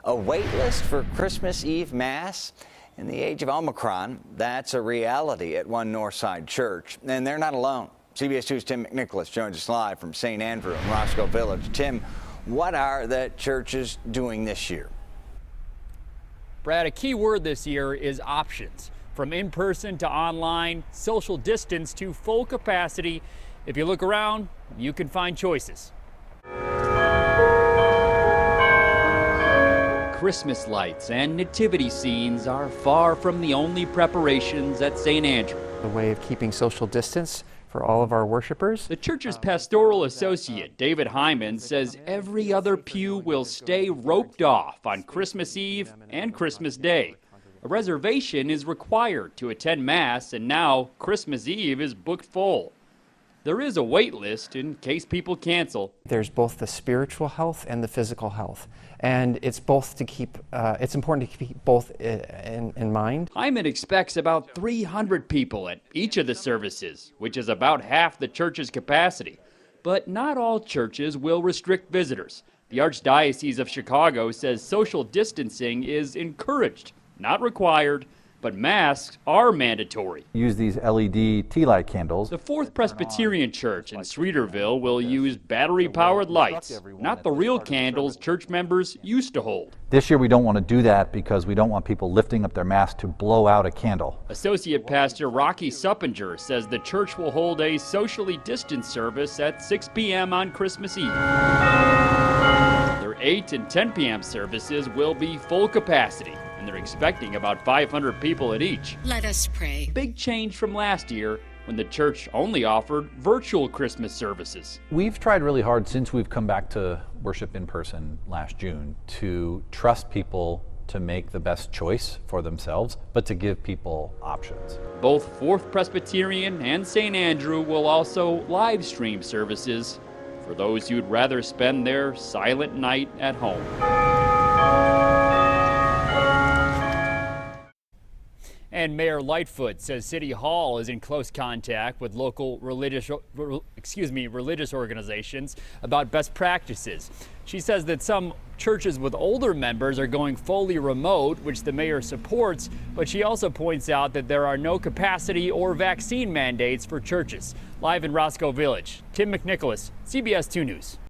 A wait list for Christmas Eve Mass? In the age of Omicron, that's a reality at one Northside church, and they're not alone. CBS 2's Tim McNicholas joins us live from St. Andrew in Roscoe Village. Tim, what are the churches doing this year? Brad, a key word this year is options. From in-person to online, social distance to full capacity. If you look around, you can find choices. Christmas lights and nativity scenes are far from the only preparations at St. Andrew. A way of keeping social distance for all of our worshipers. The church's pastoral associate, David Hyman, says every other pew will stay roped off on Christmas Eve and Christmas Day. A reservation is required to attend Mass, and now Christmas Eve is booked full. There is a wait list in case people cancel. There's both the spiritual health and the physical health, and it's both to keep. It's important to keep both in mind. Hyman expects about 300 people at each of the services, which is about half the church's capacity. But not all churches will restrict visitors. The Archdiocese of Chicago says social distancing is encouraged, not required, but masks are mandatory. Use these LED tea light candles. The Fourth Presbyterian Church in Streeterville will use battery-powered lights, not the real candles church members used to hold. This year we don't want to do that because we don't want people lifting up their mask to blow out a candle. Associate Pastor Rocky Suppinger says the church will hold a socially distanced service at 6 p.m. on Christmas Eve. Their 8 and 10 p.m. services will be full capacity, and they're expecting about 500 people at each. Let us pray. Big change from last year when the church only offered virtual Christmas services. We've tried really hard since we've come back to worship in person last June to trust people to make the best choice for themselves, but to give people options. Both Fourth Presbyterian and St. Andrew will also live stream services for those who'd rather spend their silent night at home. And Mayor Lightfoot says City Hall is in close contact with local religious organizations about best practices. She says that some churches with older members are going fully remote, which the mayor supports, but she also points out that there are no capacity or vaccine mandates for churches. Live in Roscoe Village, Tim McNicholas, CBS 2 News.